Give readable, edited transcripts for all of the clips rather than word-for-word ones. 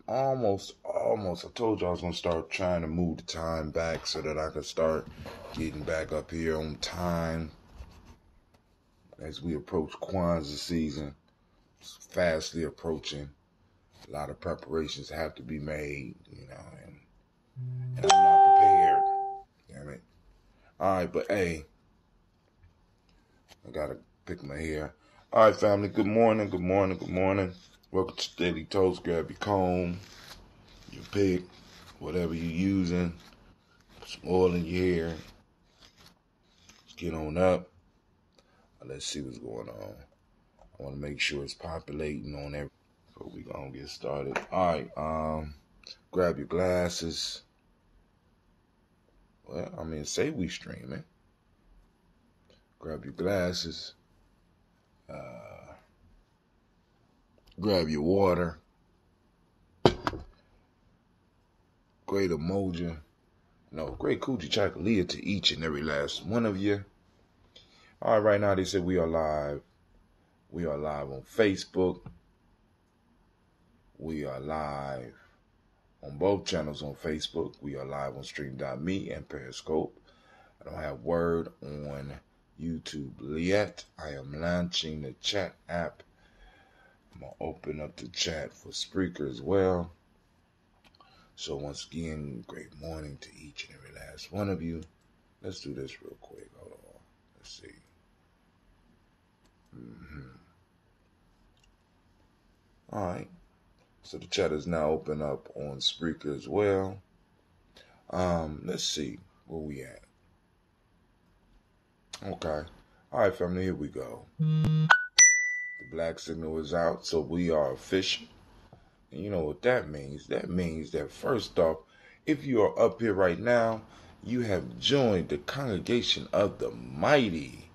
almost. I told you I was going to start trying to move the time back so that I could start getting back up here on time as we approach Kwanzaa season. It's fastly approaching. A lot of preparations have to be made, and I'm not prepared. Damn it. All right, but hey, I got to pick my hair. All right, family, good morning. Welcome to Daily Toast. Grab your comb, your pick, whatever you're using. Put some oil in your hair. Let's get on up. Let's see what's going on. I want to make sure it's populating on everything. So we're going to get started. All right, grab your glasses. Well, say we streaming. Grab your glasses. Grab your water. Great Kujichagulia to each and every last one of you. All right, now they said we are live. We are live on Facebook. We are live on both channels on Facebook. We are live on Stream.me and Periscope. I don't have word on YouTube yet. I am launching the chat app. I'm going to open up the chat for Spreaker as well. So once again, great morning to each and every last one of you. Let's do this real quick. Hold on. Let's see. All right. So the chat is now open up on Spreaker as well. Let's see where we at. Okay. All right, family, here we go. The black signal is out, so we are official. And you know what that means? That means that first off, if you are up here right now, you have joined the congregation of the mighty.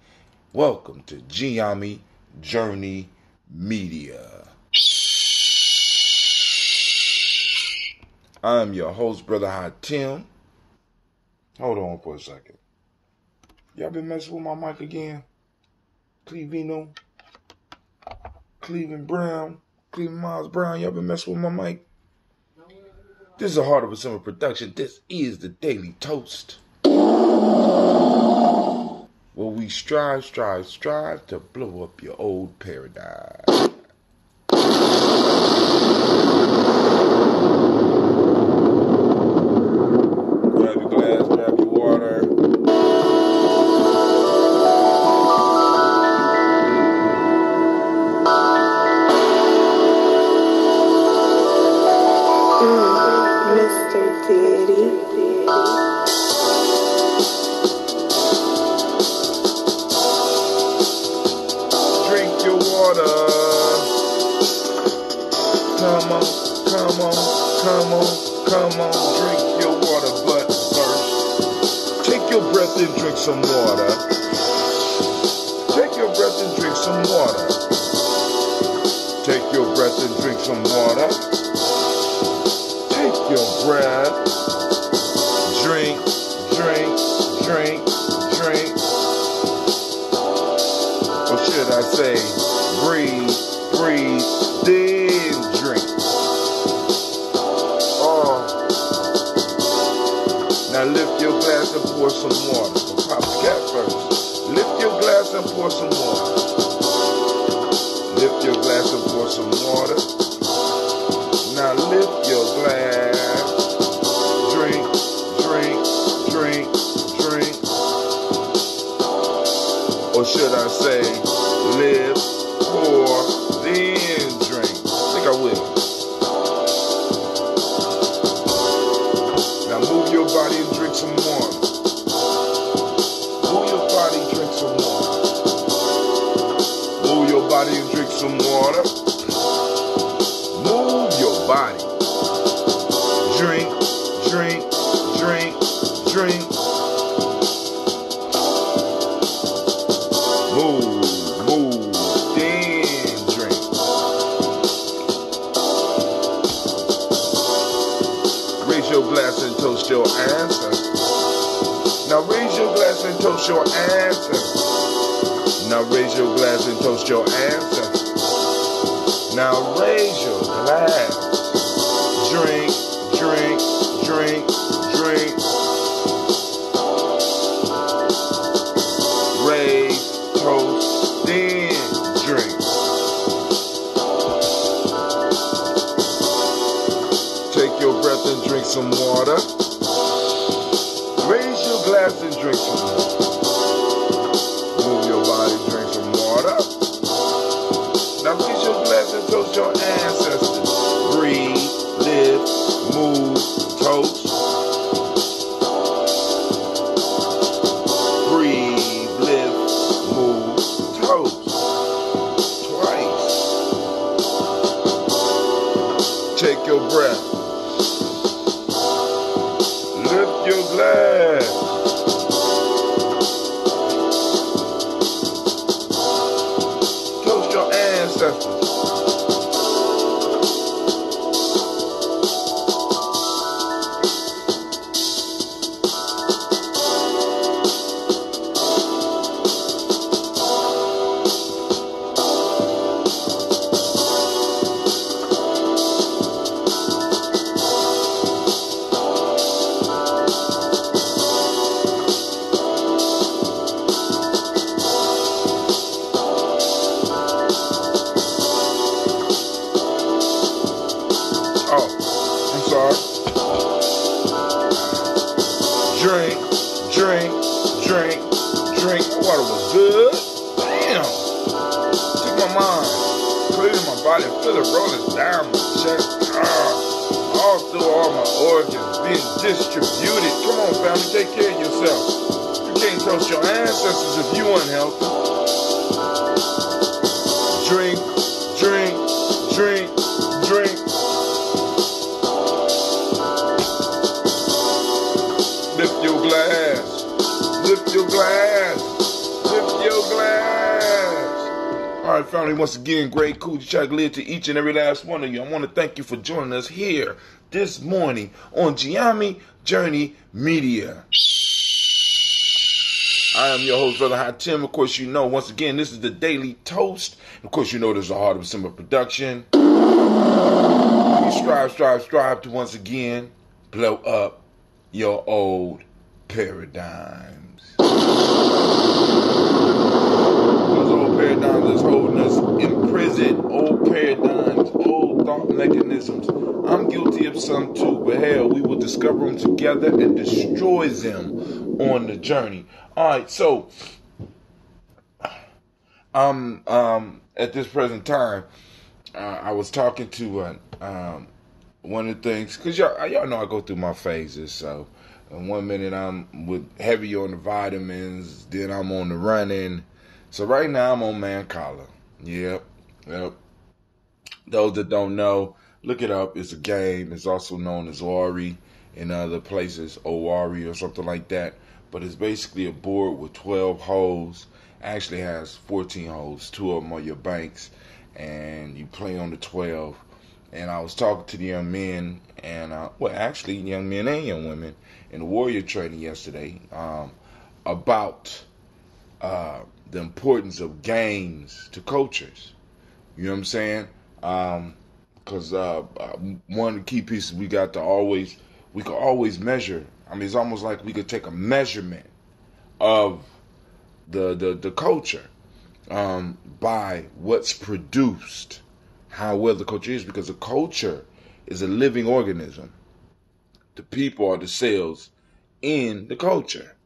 Welcome to Giami Journey Media. I'm your host, Brother Hatim. Hold on for a second. Y'all been messing with my mic again? Cleveland Miles Brown, y'all been messing with my mic? This is a Heart of a Summer production. This is the Daily Toast. Where we strive to blow up your old paradigm. Grab your glass, grab your water. Mr. Diddy. Drink your water. Come on. Drink your water, but first, take your breath and drink some water. Take your breath and drink some water. Take your breath and drink some water. Take your breath. Drink. Or should I say, breathe, then drink. Now lift your glass and pour some water. So pop the cap first. Lift your glass and pour some water. Lift your glass and pour some water. Now lift your glass. Drink. Or should I say, live, pour, then drink. I think I will. Now move your body and drink some water. Move your body and drink some water. Move your body and drink some water. Move your body. Drink. Move, then drink. Raise your glass and toast your ancestors. Now raise your glass and toast your ancestors. Now raise your glass and toast your ancestors. Now raise your glass. Take your breath and drink some water. Raise your glass and drink some water. Move your body, drink some water. Now raise your glass and toast your ancestors. Breathe, live, move, toast. Breathe, live, move, toast. Twice. Take your breath. Lift your glass. Toast your ancestors. Drink. Water was good. Damn. Took my mind, cleared my body, feel it rolling down my chest. All through all my organs, being distributed. Come on, family, take care of yourself. You can't toast your ancestors if you unhealthy. Drink. Lift your glass. Lift your glass. Lift your glass. All right, family, once again, great Kujichagulia to each and every last one of you. I want to thank you for joining us here this morning on Giami Journey Media. I am your host, Brother High Tim. Of course, you know, once again, this is the Daily Toast. Of course, you know there's a Heart of Simba production. We strive to once again blow up your old paradigms. Those old paradigms that's holding us imprisoned. Old paradigms, old thought mechanisms. I'm guilty of some too, but hell, we will discover them together and destroy them on the journey. Alright, so at this present time, I was talking to one of the things, because y'all know I go through my phases. So in 1 minute I'm heavy on the vitamins, then I'm on the running. So right now I'm on Mancala. Yep. Those that don't know, look it up. It's a game. It's also known as Ori in other places, Owari or something like that. But it's basically a board with 12 holes. Actually has 14 holes. 2 of them are your banks, and you play on the 12. And I was talking to the young men, and actually young men and young women in the warrior training yesterday about the importance of games to cultures. You know what I'm saying? Because one of the key pieces we could always measure. I mean, it's almost like we could take a measurement of the culture by what's produced, how well the culture is, because a culture is a living organism. The people are the cells in the culture.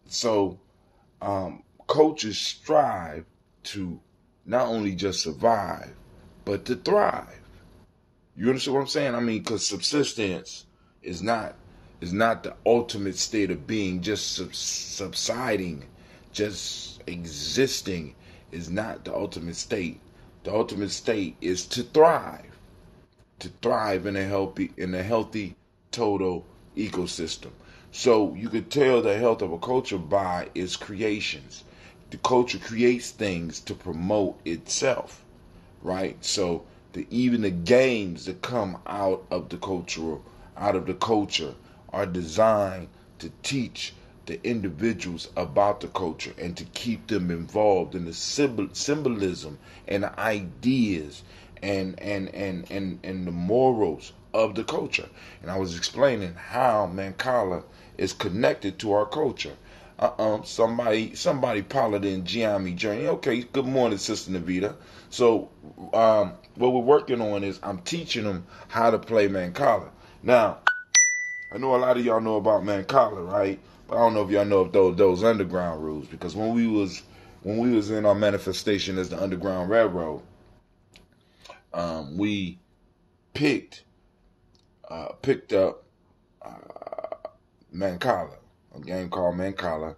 So cultures strive to not only just survive, but to thrive. You understand what I'm saying? I mean, because subsistence is not the ultimate state of being. Just subsiding, just existing is not the ultimate state. The ultimate state is to thrive in a healthy total ecosystem. So you could tell the health of a culture by its creations. The culture creates things to promote itself, right? So even the games that come out of the culture are designed to teach the individuals about the culture and to keep them involved in the symbolism and the ideas and the morals of the culture. And I was explaining how Mancala is connected to our culture. Somebody Paladin Giami Journey. Okay, good morning, Sister Navita. So, what we're working on is I'm teaching them how to play Mancala. Now, I know a lot of y'all know about Mancala, right? But I don't know if y'all know of those underground rules, because when we was in our manifestation as the Underground Railroad, we picked up Mancala, a game called Mancala.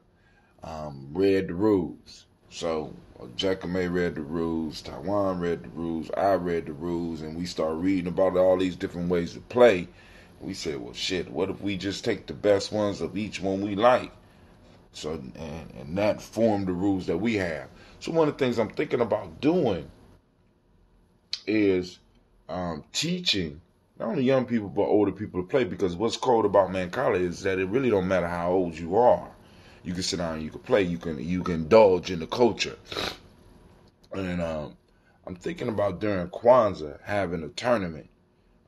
Read the rules. So Jacome read the rules, Taiwan read the rules, I read the rules, and we started reading about all these different ways to play. We said, well, shit, what if we just take the best ones of each one we like? So, and that formed the rules that we have. So one of the things I'm thinking about doing is teaching not only young people but older people to play, because what's cool about Mancala is that it really don't matter how old you are. You can sit down and you can play. You can indulge in the culture. And I'm thinking about during Kwanzaa having a tournament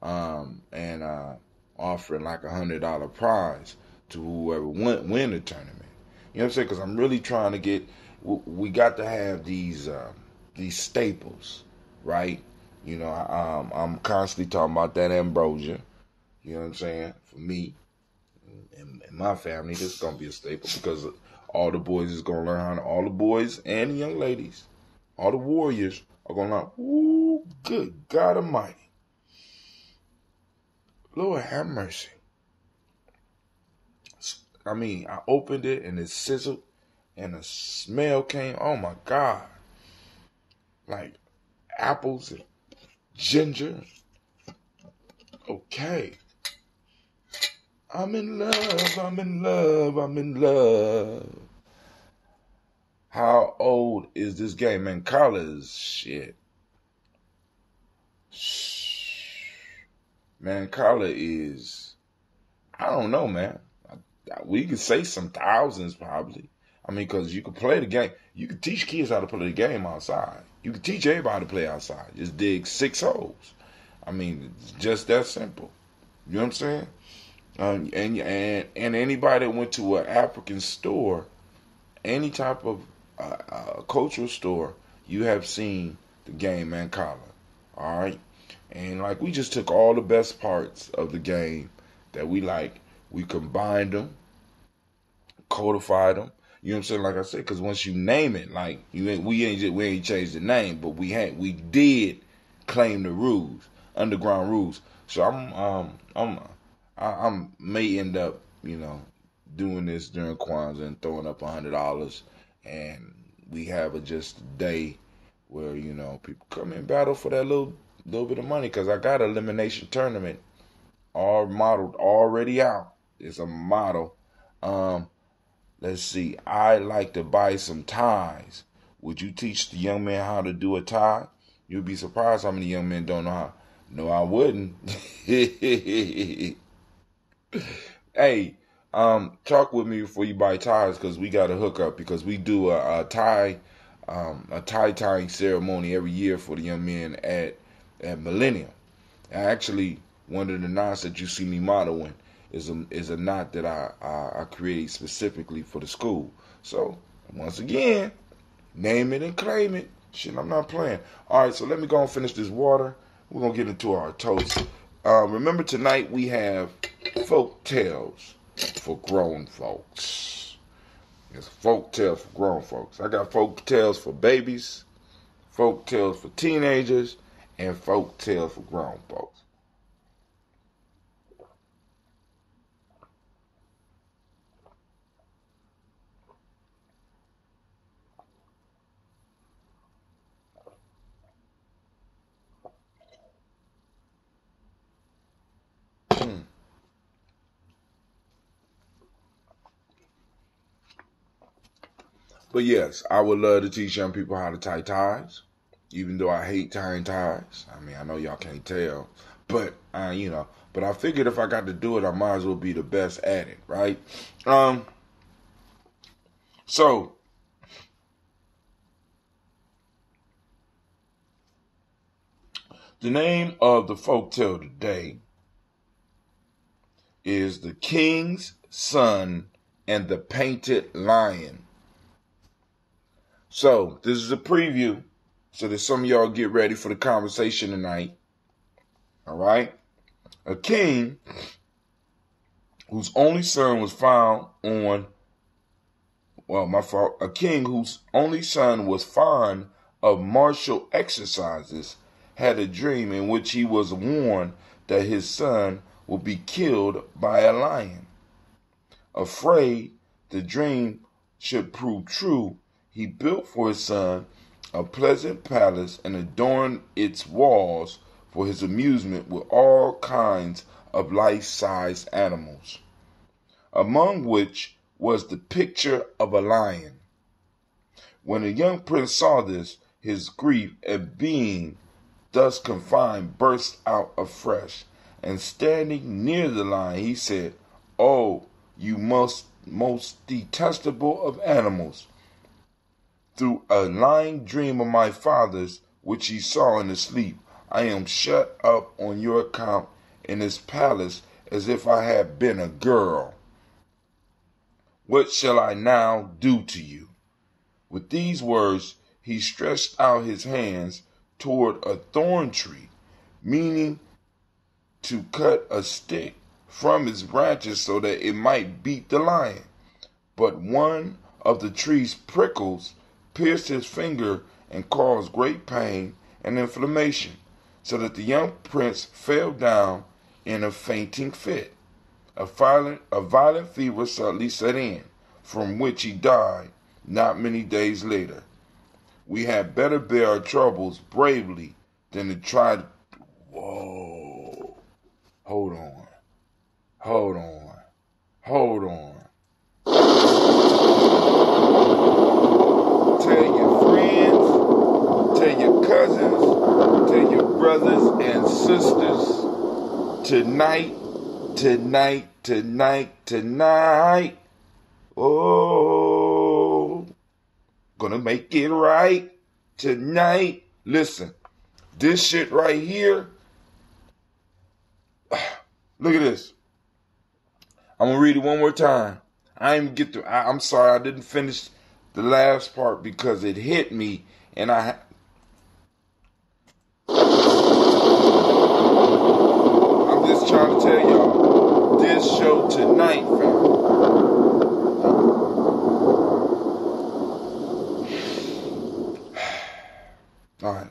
and offering like $100 prize to whoever win the tournament. You know what I'm saying? Because I'm really trying to get. We got to have these staples, right? You know, I'm constantly talking about that ambrosia. You know what I'm saying? For me and my family, this is gonna be a staple, because all the boys is gonna learn how to. All the boys and the young ladies, all the warriors are gonna learn. Ooh, good God Almighty, Lord have mercy. I mean, I opened it and it sizzled, and the smell came. Oh my God, like apples and ginger. Okay. I'm in love, I'm in love, I'm in love. How old is this game? Man, college shit. Man, college is, I don't know, man. We could say some thousands probably. I mean, because you could play the game. You could teach kids how to play the game outside. You could teach everybody to play outside. Just dig 6 holes. I mean, it's just that simple. You know what I'm saying? And anybody that went to an African store, any type of cultural store, you have seen the game Mancala. All right, and like we just took all the best parts of the game that we like, we combined them, codified them. You know what I'm saying? Like I said, because once you name it, like we ain't changed the name, but we did claim the rules, underground rules. So I may end up, doing this during Kwanzaa and throwing up $100, and we have just a day where people come in battle for that little bit of money, because I got an elimination tournament all modeled already out. It's a model. Let's see. I like to buy some ties. Would you teach the young man how to do a tie? You'd be surprised how many young men don't know how. No, I wouldn't. Hey, talk with me before you buy ties, because we got a hookup, because we do a tie tying ceremony every year for the young men at Millennium. Actually, one of the knots that you see me modeling is a knot that I created specifically for the school. So once again, name it and claim it. Shit, I'm not playing. All right, so let me go and finish this water. We're gonna get into our toast. Remember, tonight we have folk tales for grown folks. It's folk tales for grown folks. I got folk tales for babies, folk tales for teenagers, and folk tales for grown folks. But yes, I would love to teach young people how to tie ties, even though I hate tying ties. I mean, I know y'all can't tell, but but I figured if I got to do it, I might as well be the best at it, right? So the name of the folktale today is The King's Son and the Painted Lion. So, this is a preview so that some of y'all get ready for the conversation tonight. All right? A king whose only son was found on, a king whose only son was fond of martial exercises had a dream in which he was warned that his son would be killed by a lion. Afraid the dream should prove true, he built for his son a pleasant palace and adorned its walls for his amusement with all kinds of life-sized animals, among which was the picture of a lion. When the young prince saw this, his grief at being thus confined burst out afresh, and standing near the lion, he said, "Oh, you most detestable of animals! Through a lying dream of my father's, which he saw in his sleep, I am shut up on your account in this palace as if I had been a girl. What shall I now do to you?" With these words, he stretched out his hands toward a thorn tree, meaning to cut a stick from its branches so that it might beat the lion. But one of the tree's prickles pierced his finger and caused great pain and inflammation, so that the young prince fell down in a fainting fit. A violent fever suddenly set in, from which he died not many days later. We had better bear our troubles bravely than to try to... Whoa. Hold on. Tell your friends, tell your cousins, tell your brothers and sisters, tonight, oh, gonna make it right tonight. Listen, this shit right here, look at this. I'm gonna read it one more time. I'm sorry, I didn't finish the last part because it hit me and I'm just trying to tell y'all, this show tonight, fam. All right.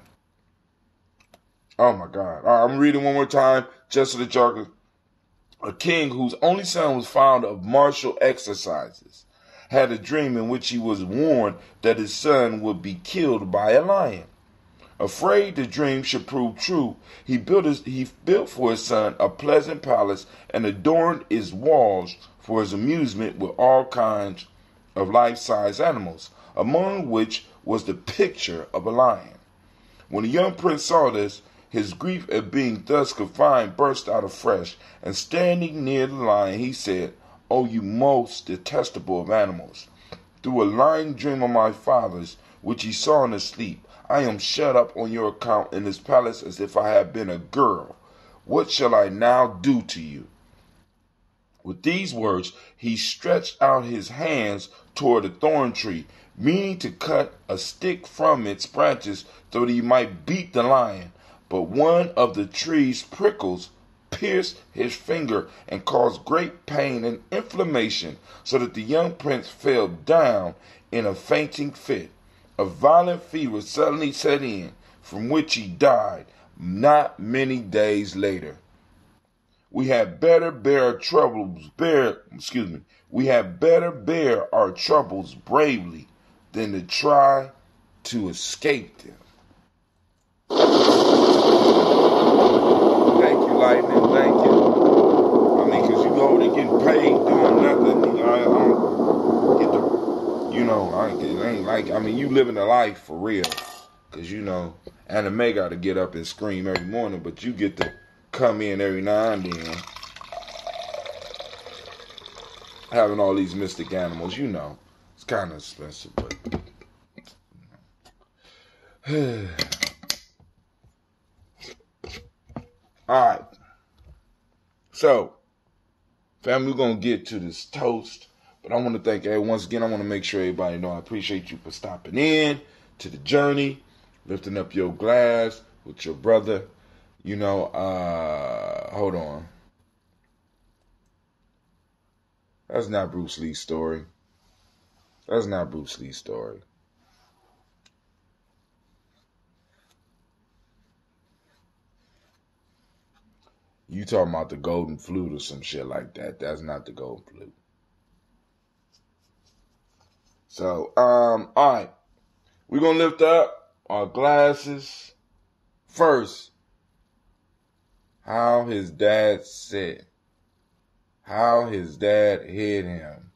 Oh my God. All right, I'm reading one more time just so that y'all can. A king whose only son was fond of martial exercises had a dream in which he was warned that his son would be killed by a lion. Afraid the dream should prove true, he built for his son a pleasant palace and adorned its walls for his amusement with all kinds of life-sized animals, among which was the picture of a lion. When the young prince saw this, his grief at being thus confined burst out afresh, and standing near the lion, he said, "Oh, you most detestable of animals! Through a lying dream of my father's, which he saw in his sleep, I am shut up on your account in this palace as if I had been a girl. What shall I now do to you?" With these words, he stretched out his hands toward the thorn tree, meaning to cut a stick from its branches so that he might beat the lion. But one of the tree's prickles pierced his finger and caused great pain and inflammation, so that the young prince fell down in a fainting fit. A violent fever suddenly set in, from which he died not many days later. We had better bear our troubles bravely than to try to escape them. Thank you, Lightning. Thank you. I mean, because you know they getting paid doing nothing. I don't get the, it ain't like, I mean, you living a life for real. Because, anime got to get up and scream every morning, but you get to come in every now and then. Having all these mystic animals, it's kind of expensive, but. Alright. So, family, we're going to get to this toast. But I want to thank everyone once again. I want to make sure everybody know I appreciate you for stopping in to the journey, lifting up your glass with your brother. Hold on. That's not Bruce Lee's story. That's not Bruce Lee's story. You talking about the golden flute or some shit like that. That's not the golden flute. So, all right. We're going to lift up our glasses. First, how his dad said. How his dad hit him.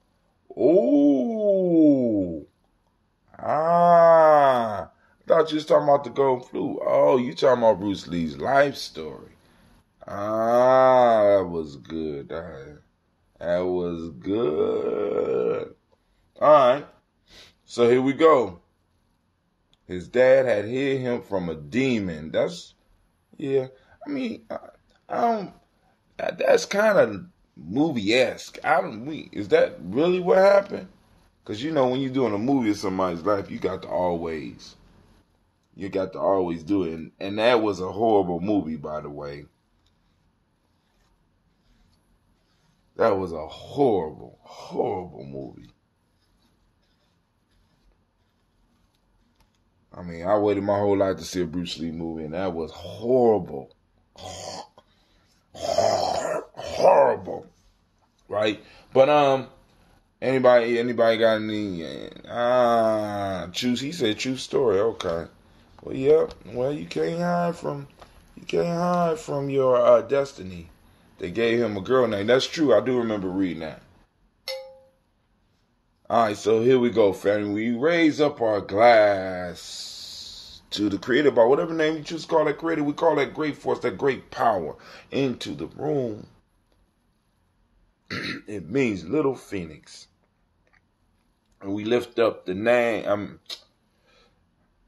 Ooh. I thought you was talking about the golden flute. Oh, you talking about Bruce Lee's life story. That was good. That was good. All right. So here we go. His dad had hid him from a demon. That's that's kind of movie-esque. Is that really what happened? Because when you're doing a movie of somebody's life, you got to always do it. And that was a horrible movie, by the way. That was a horrible, horrible movie. I mean, I waited my whole life to see a Bruce Lee movie, and that was horrible. Horrible. Right? But, anybody got any, he said true story. Okay. Well, yeah. Well, you can't hide from your destiny. They gave him a girl name. That's true. I do remember reading that. All right, so here we go, family. We raise up our glass to the creator by whatever name you choose to call that creator. We call that great force, that great power into the room. It means little phoenix. And we lift up the name,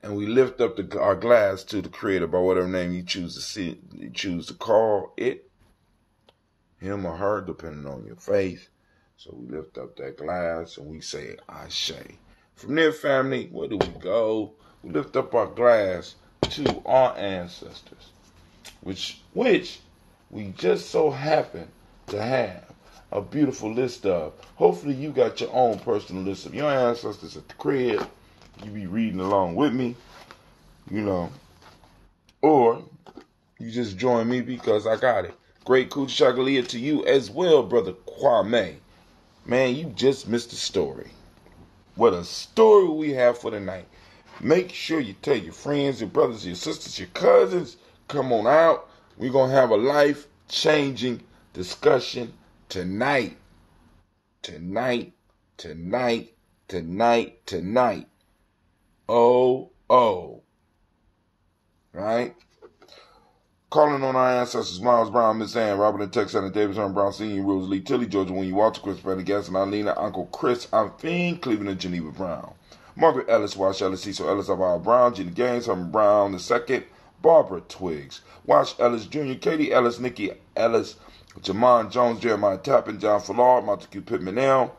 our glass to the creator by whatever name you choose to call it. Him or her, depending on your faith. So we lift up that glass and we say, Ashe. From there, family, where do we go? We lift up our glass to our ancestors, which we just so happen to have a beautiful list of. Hopefully you got your own personal list of your ancestors at the crib. You be reading along with me, or you just join me because I got it. Great Kujichagulia to you as well, Brother Kwame. Man, you just missed the story. What a story we have for tonight. Make sure you tell your friends, your brothers, your sisters, your cousins. Come on out. We're going to have a life-changing discussion tonight. Tonight. Oh. Right? Calling on our ancestors, Miles Brown, Miss Ann, Robert and Tex, and Davis, Brown Sr., Rose Lee, Tilly, Georgia, Winnie, Walter, Chris, Fanny, Gaston, Alina, Uncle Chris, Fiend, Cleveland, and Geneva Brown. Margaret Ellis, Wash Ellis, Cecil Ellis, Alvaro Brown, Gina Gaines, Herman Brown II, Barbara Twiggs, Wash Ellis Jr., Katie Ellis, Nikki Ellis, Jamon Jones, Jeremiah Tappan, John Fallard, Montague Pittman L,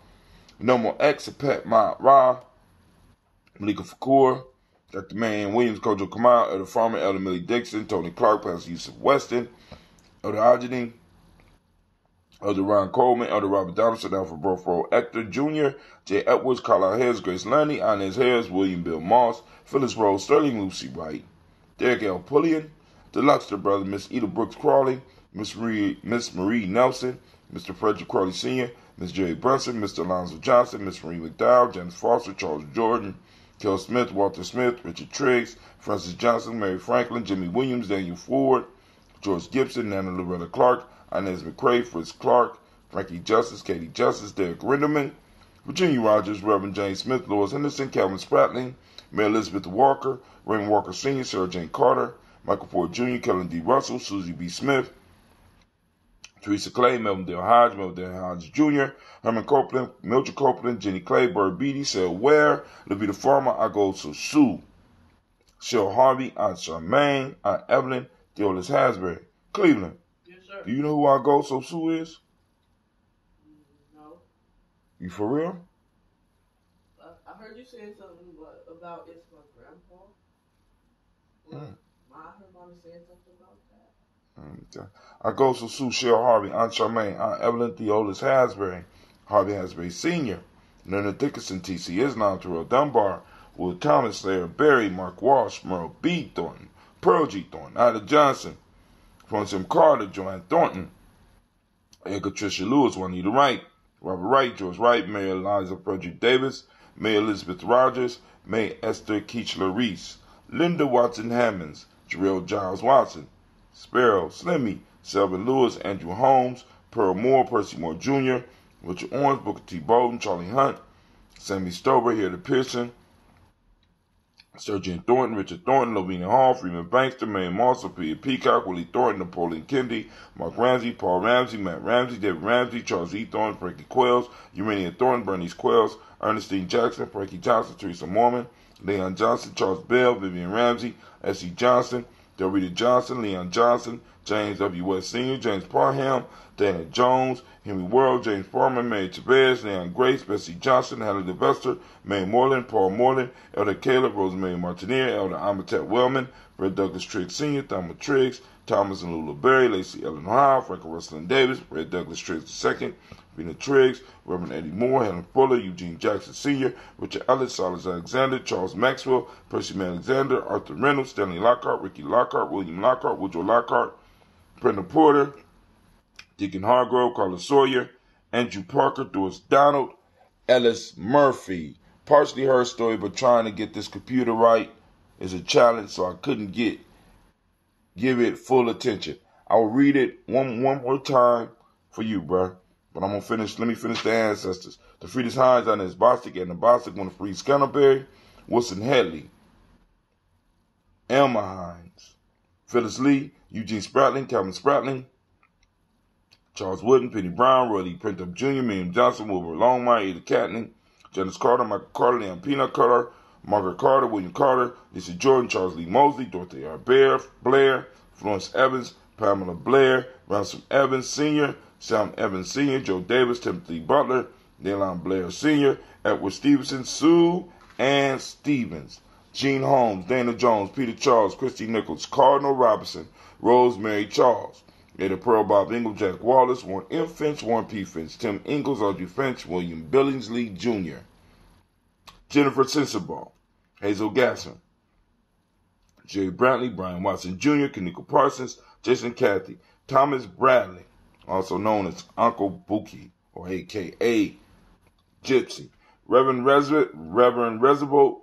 No More X, Pet Mount Ra, Malika Fakur, Dr. Man Williams, Kojo Kamal, Elder Farmer, Elder Millie Dixon, Tony Clark, Pastor Yusuf Weston, Elder Ajani, Elder Ron Coleman, Elder Robert Donaldson, Alfred Brofro Hector Jr., Jay Edwards, Carlisle Harris, Grace Lundy, Inez Harris, William Bill Moss, Phyllis Rose, Sterling Lucy Wright, Derek L. Pullian, the Luxter brother, Miss Eda Brooks Crawley, Miss Marie Nelson, Mr. Frederick Crawley Sr., Miss Jerry Brunson, Mr. Alonzo Johnson, Miss Marie McDowell, Janice Foster, Charles Jordan, Kel Smith, Walter Smith, Richard Triggs, Francis Johnson, Mary Franklin, Jimmy Williams, Daniel Ford, George Gibson, Nana Loretta Clark, Inez McCrae, Fritz Clark, Frankie Justice, Katie Justice, Derek Rinderman, Virginia Rogers, Reverend James Smith, Lois Henderson, Calvin Spratling, Mary Elizabeth Walker, Raymond Walker Sr., Sarah Jane Carter, Michael Ford Jr., Kellen D. Russell, Susie B. Smith, Teresa Clay, Melvin Dale Hodge Jr., Herman Copeland, Mildred Copeland, Jenny Clay, Bird Beatty, Sarah Ware, Levita Farmer, Agoso Sue, Cheryl Harvey, Aunt Charmaine, Aunt Evelyn, Deolis Hasbury. Cleveland. Yes, sir. Do you know who Agoso Sue is? No. You for real? I heard you saying something about it's my grandpa. I heard mommy saying something about that. Okay. I go to Sue Shell Harvey, Aunt Charmaine, Aunt Evelyn Theolis Hasbury, Harvey Hasbury Sr., Leonard Dickinson, T.C. Islam, Terrell Dunbar, Will Thomas, Larry Berry, Mark Walsh, Merle B. Thornton, Pearl G. Thornton, Ida Johnson, Francis M. Carter, Joanne Thornton, Edgar Tricia Lewis, Juanita Wright, Robert Wright, George Wright, Mary Eliza Frederick Davis, May Elizabeth Rogers, May Esther Keechler Reese, Linda Watson Hammonds, Jarrell Giles Watson, Sparrow, Slimmy, Selvin Lewis, Andrew Holmes, Pearl Moore, Percy Moore Jr., Richard Orange, Booker T. Bolden, Charlie Hunt, Sammy Stover, Hilda Pearson, Sergeant Thornton, Richard Thornton, Lovina Hall, Freeman Bankster, May Moss, Peter Peacock, Willie Thornton, Napoleon Kennedy, Mark Ramsey, Paul Ramsey, Matt Ramsey, David Ramsey, Charles E. Thornton, Frankie Quells, Urania Thornton, Bernice Quells, Ernestine Jackson, Frankie Johnson, Teresa Mormon, Leon Johnson, Charles Bell, Vivian Ramsey, S.E. Johnson, Dorita Johnson, Leon Johnson, James W. West Sr., James Parham, Dana Jones, Henry Worrell, James Farmer, Mary Chavez, Leon Grace, Bessie Johnson, Hallie DeVester, May Moreland, Paul Moreland, Elder Caleb, Rosemary Martinier, Elder Amatet Wellman, Fred Douglas Triggs Sr., Thelma Triggs, Thomas and Lula Berry, Lacey Ellen Howe, Franklin Russell Davis, Fred Douglas Triggs II, Vina Triggs, Reverend Eddie Moore, Helen Fuller, Eugene Jackson Sr., Richard Ellis, Silas Alexander, Charles Maxwell, Percy Alexander, Arthur Reynolds, Stanley Lockhart, Ricky Lockhart, William Lockhart, Woodrow Lockhart, Brenda Porter, Deacon Hargrove, Carlos Sawyer, Andrew Parker, Doris Donald, Ellis Murphy. Partially her story, but trying to get this computer right is a challenge, so I couldn't give it full attention. I will read it one more time for you, bruh. But I'm gonna finish. Let me finish the ancestors. The Friedrich Hines, Inez Bostic, and the Bostic want to free Scanterberry, Wilson Headley, Elma Hines, Phyllis Lee, Eugene Spratling, Calvin Spratling, Charles Wooden, Penny Brown, Roy Lee Printup Jr., Miriam Johnson, Wilbur Longmire, Ada Catney, Janice Carter, Michael Carter, Leon Peanut Carter, Margaret Carter, William Carter, Lisa Jordan, Charles Lee Mosley, Dorothy R. Blair, Florence Evans, Pamela Blair, Ransom Evans Sr., Sam Evans Sr., Joe Davis, Timothy Butler, Nayland Blair Sr., Edward Stevenson, Sue Ann Stevens, Gene Holmes, Dana Jones, Peter Charles, Christy Nichols, Cardinal Robinson, Rosemary Charles, Ada Pearl, Bob Ingle, Jack Wallace, Warren M. Finch, Warren P. Finch, Tim Ingalls, Audrey Finch, William Billingsley Jr., Jennifer Sensabaugh, Hazel Gasson, Jerry Brantley, Brian Watson Jr., Kaniko Parsons, Jason Cathy, Thomas Bradley, also known as Uncle Bookie, or a.k.a. Gypsy, Reverend Reservoir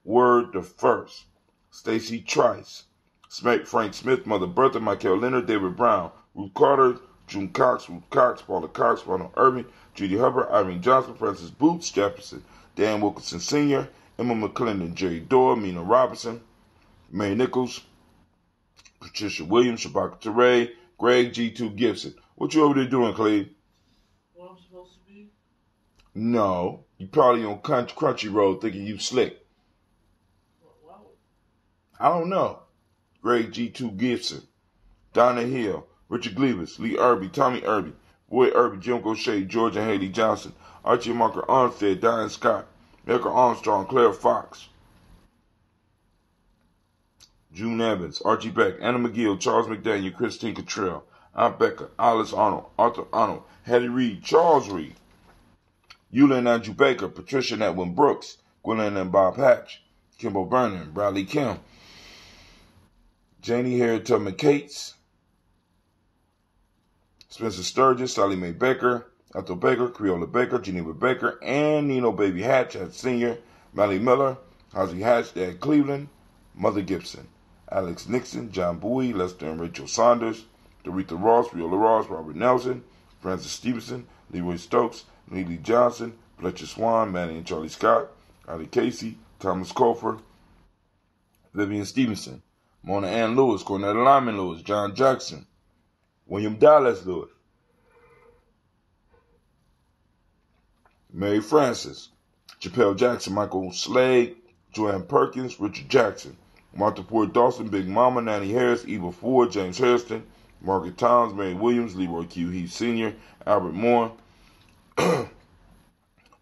Word the First, Stacy Trice, Frank Smith, Mother Bertha, Michael Leonard, David Brown, Ruth Carter, June Cox, Paula Cox, Ronald Irving, Judy Hubbard, Irene Johnson, Francis Boots Jefferson, Dan Wilkinson Sr., Emma McClendon, Jerry Dorr, Mina Robinson, Mary Nichols, Patricia Williams, Shabaka Teray, Greg G2 Gibson. What you over there doing, Cleve? What I'm supposed to be? No, you probably on Crunchy Road thinking you slick. What? I don't know. Greg G2 Gibson, Donna Hill, Richard Gleavis, Lee Irby, Tommy Irby, Roy Irby, Jim Gaucher, George and Haley Johnson, Archie Marker Armstead, Diane Scott, Erica Armstrong, Claire Fox, June Evans, Archie Beck, Anna McGill, Charles McDaniel, Christine Cottrell, Aunt Becca, Alice Arnold, Arthur Arnold, Hattie Reed, Charles Reed, Eula and Andrew Baker, Patricia and Edwin Brooks, Gwendolyn and Bob Hatch, Kimbo Vernon, Bradley Kim, Janie Harriet Tubman Cates, Spencer Sturgis, Sally Mae Baker, Ethel Baker, Creola Baker, Geneva Baker, and Nino Baby Hatch, Sr., Mally Miller, Ozzie Hatch, Dad Cleveland, Mother Gibson, Alex Nixon, John Bowie, Lester and Rachel Saunders, Doretha Ross, Viola Ross, Robert Nelson, Francis Stevenson, Leroy Stokes, Neely Johnson, Fletcher Swan, Manny and Charlie Scott, Ali Casey, Thomas Colfer, Vivian Stevenson, Mona Ann Lewis, Cornetta Lyman Lewis, John Jackson, William Dallas Lewis, Mary Francis, Chappelle Jackson, Michael Slade, Joanne Perkins, Richard Jackson, Martha Ford Dawson, Big Mama, Nanny Harris, Eva Ford, James Hairston, Margaret Towns, Mary Williams, Leroy Q. Heath Sr., Albert Moore,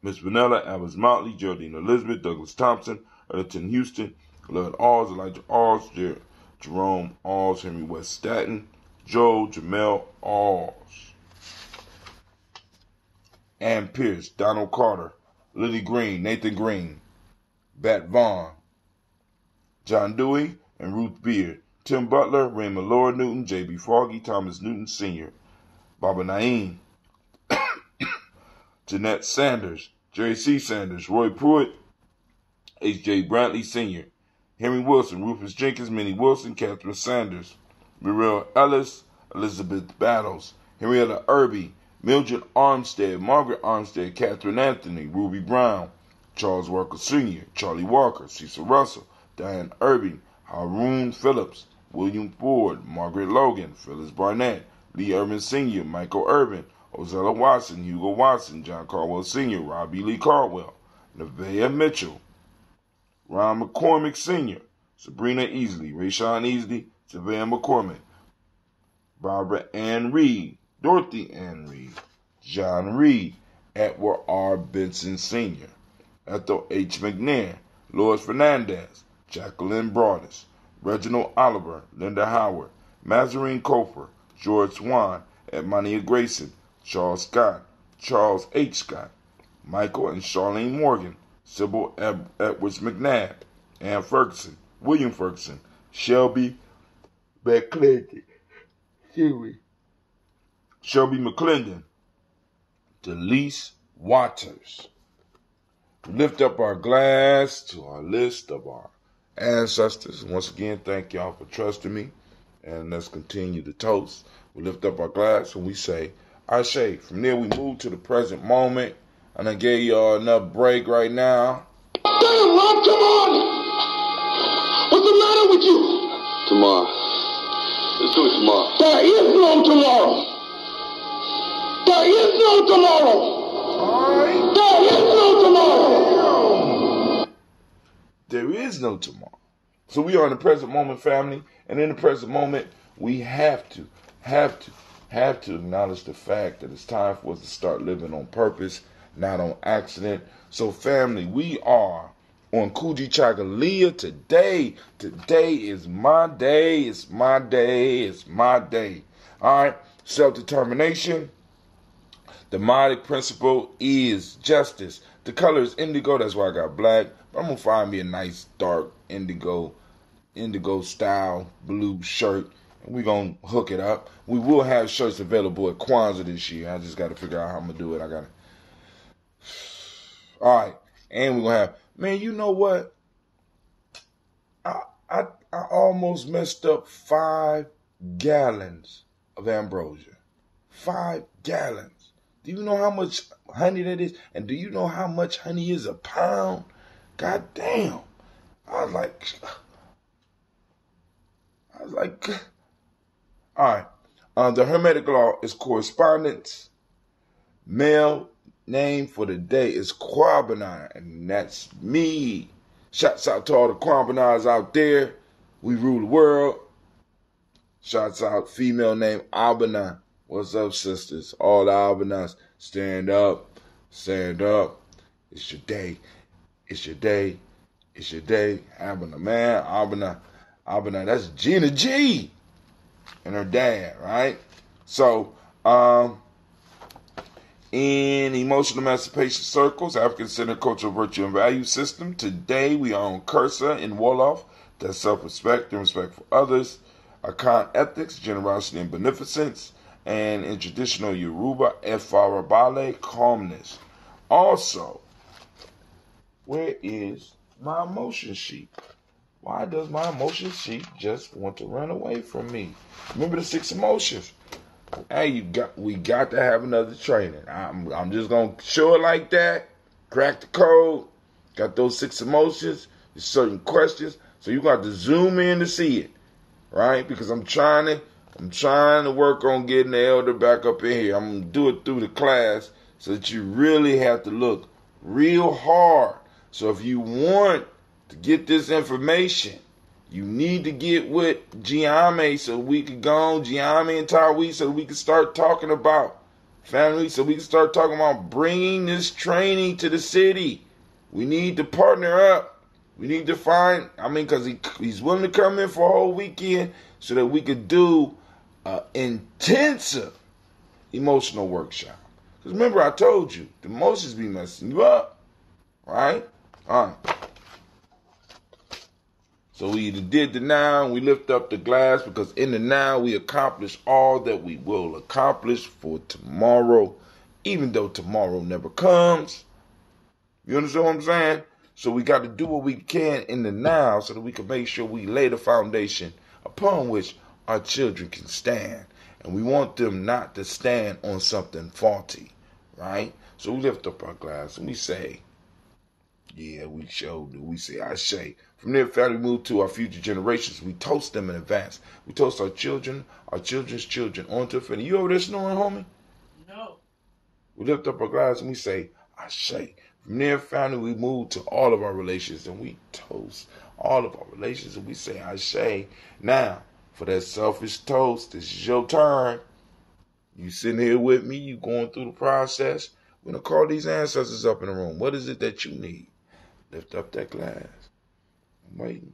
Miss Vanilla, Alice Motley, Geraldine Elizabeth, Douglas Thompson, Ellington Houston, Lloyd Alls, Elijah Alls, Jerome Alls, Henry West Staton, Joe Jamel Alls, Ann Pierce, Donald Carter, Lily Green, Nathan Green, Bat Vaughn, John Dewey, and Ruth Beard, Tim Butler, Raymond Laura Newton, J.B. Foggy, Thomas Newton Sr., Baba Naeem, Jeanette Sanders, Jerry C. Sanders, Roy Pruitt, H.J. Brantley Sr., Henry Wilson, Rufus Jenkins, Minnie Wilson, Catherine Sanders, Muriel Ellis, Elizabeth Battles, Henrietta Irby, Mildred Armstead, Margaret Armstead, Catherine Anthony, Ruby Brown, Charles Walker Sr., Charlie Walker, Cecil Russell, Diane Irving, Haroon Phillips, William Ford, Margaret Logan, Phyllis Barnett, Lee Irvin Sr., Michael Irvin, Ozella Watson, Hugo Watson, John Caldwell Sr., Robbie Lee Caldwell, Nevaeh Mitchell, Ron McCormick Sr., Sabrina Easley, Rayshawn Easley, Savannah McCormick, Barbara Ann Reed, Dorothy Ann Reed, John Reed, Edward R. Benson Sr., Ethel H. McNair, Lois Fernandez, Jacqueline Broadus, Reginald Oliver, Linda Howard, Mazarine Cofer, George Swan, Edmonia Grayson, Charles Scott, Charles H. Scott, Michael and Charlene Morgan, Sybil Edwards McNabb, Ann Ferguson, William Ferguson, Shelby McClendon, Shelby McClendon, Delise Waters. We lift up our glass to our list of our ancestors. Once again, thank y'all for trusting me. And let's continue the toast. We lift up our glass and we say, Ashe. From there, we move to the present moment. And I gave y'all enough break right now. Damn, Rob, come on! What's the matter with you? Tomorrow. Let's do it tomorrow. There is no tomorrow. There is no tomorrow. Alright. There is no tomorrow. There is no tomorrow. So we are in the present moment, family. And in the present moment, we have to acknowledge the fact that it's time for us to start living on purpose, not on accident. So family, we are on Kujichagulia today. Today is my day. It's my day. It's my day. All right. Self-determination. The Modic principle is justice. The color is indigo. That's why I got black. But I'm going to find me a nice dark indigo style blue shirt. And we're going to hook it up. We will have shirts available at Kwanzaa this year. I just got to figure out how I'm going to do it. All right. And we're going to have, man, you know what? I almost messed up 5 gallons of ambrosia. 5 gallons. Do you know how much honey that is? And do you know how much honey is a pound? God damn. I was like, all right. The Hermetic law is correspondence. Male name for the day is Quabanai, and that's me. Shouts out to all the Quabanais out there. We rule the world. Shouts out female name Abanai. What's up, sisters? All the Abanais. Stand up. Stand up. It's your day. It's your day. It's your day. Abanai, man. Abanai. That's Gina G and her dad, right? So, in emotional emancipation circles, African-centered cultural virtue and value system, today we are on Kursa in Wolof. That's self-respect and respect for others. Akan ethics, generosity and beneficence. And in traditional Yoruba, Efarabale, calmness. Also, where is my emotion sheet? Why does my emotion sheet just want to run away from me? Remember the 6 emotions. Hey, we got to have another training. I'm just gonna show it like that. Crack the code. Got those 6 emotions. There's certain questions, so you got to zoom in to see it, right? Because I'm trying to work on getting the elder back up in here. I'm gonna do it through the class so that you really have to look real hard. So if you want to get this information, you need to get with Giame so we could go on, Giame and Tawi, so we can start talking about family, so we can start talking about bringing this training to the city. We need to partner up. We need to find, because he's willing to come in for a whole weekend so that we could do an intensive emotional workshop. Because remember, I told you, the emotions be messing you up, right? All right. So we either did the now and we lift up the glass, because in the now we accomplish all that we will accomplish for tomorrow, even though tomorrow never comes. You understand what I'm saying? So we got to do what we can in the now so that we can make sure we lay the foundation upon which our children can stand. And we want them not to stand on something faulty, right? So we lift up our glass and we say, yeah, we showed it. We say, Ashe. From there, family, move to our future generations. We toast them in advance. We toast our children, our children's children, on to infinity. You over there snoring, homie? No. We lift up our glass and we say, Ashe. From there, family, we move to all of our relations and we toast all of our relations and we say, Ashe. Now, for that selfish toast, this is your turn. You sitting here with me, you going through the process. We're going to call these ancestors up in the room. What is it that you need? Lift up that glass. I'm waiting.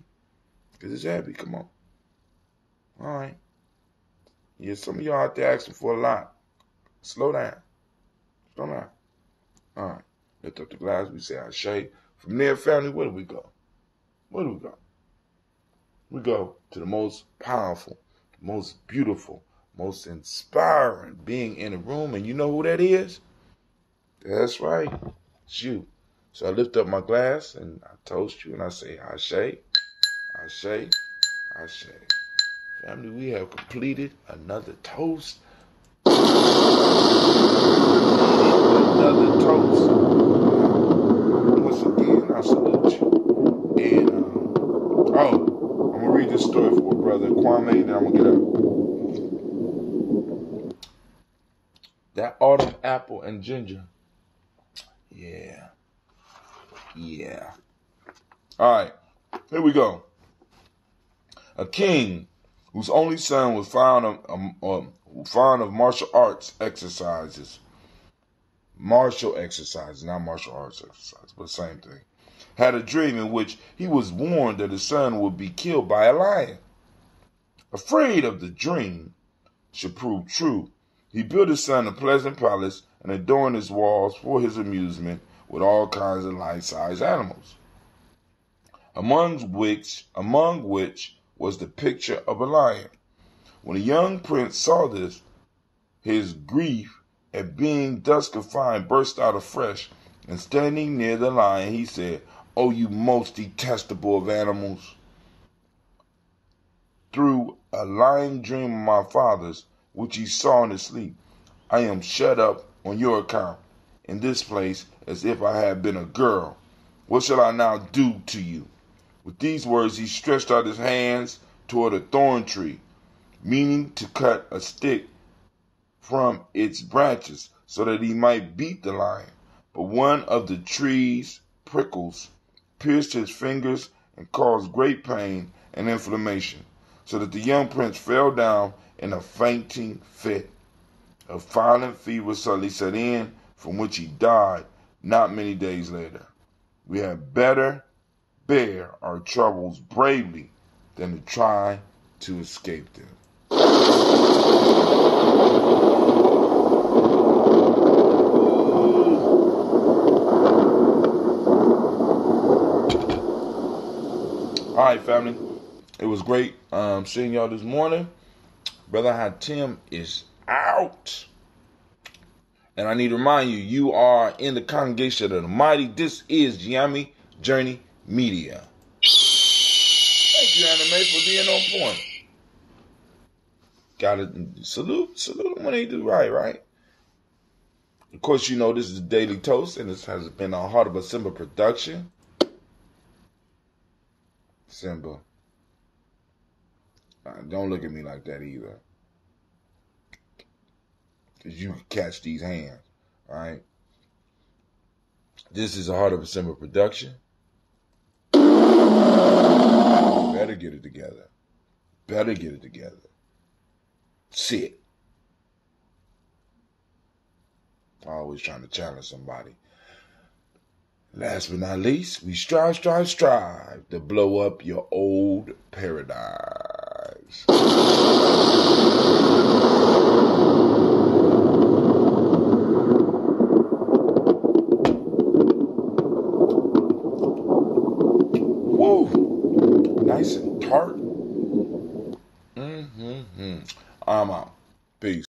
Because it's heavy. Come on. All right. Yeah, some of y'all out there asking for a lot. Slow down. Slow down. All right. Lift up the glass. We say Ashe. From there, family, where do we go? Where do we go? We go to the most powerful, most beautiful, most inspiring being in the room. And you know who that is? That's right. It's you. So I lift up my glass and I toast you and I say, Ashe, Ashe, Ashe. Family, we have completed another toast. Another toast. Once again, I salute you. And, I'm going to read this story for brother Kwame, then I'm going to get up. That autumn apple and ginger. Yeah. Yeah. All right. Here we go. A king whose only son was fond of martial arts exercises. Martial exercises, not martial arts exercises, but same thing. Had a dream in which he was warned that his son would be killed by a lion. Afraid of the dream should prove true, he built his son a pleasant palace and adorned its walls for his amusement with all kinds of life-size animals, among which was the picture of a lion. When the young prince saw this, his grief at being thus confined burst out afresh, and standing near the lion, he said, "O you most detestable of animals! Through a lying dream of my father's, which he saw in his sleep, I am shut up on your account in this place as if I had been a girl. What shall I now do to you?" With these words he stretched out his hands toward a thorn tree, meaning to cut a stick from its branches so that he might beat the lion. But one of the tree's prickles pierced his fingers and caused great pain and inflammation, so that the young prince fell down in a fainting fit. A violent fever suddenly set in, from which he died not many days later. We had better bear our troubles bravely than to try to escape them. All right, family. It was great seeing y'all this morning. Brother Hatim is out. And I need to remind you, you are in the congregation of the mighty. This is Giammi Journey Media. Thank you, Anime, for being on point. Gotta salute them when they do right? Of course, you know this is Daily Toast, and this has been a Heart of a Simba production. Simba. Don't look at me like that either. Because you can catch these hands, alright? This is a Heart of a Simba production. Better get it together. Better get it together. Sit. always trying to challenge somebody. Last but not least, we strive to blow up your old paradigms. Woo! Nice and tart. I'm out. Peace.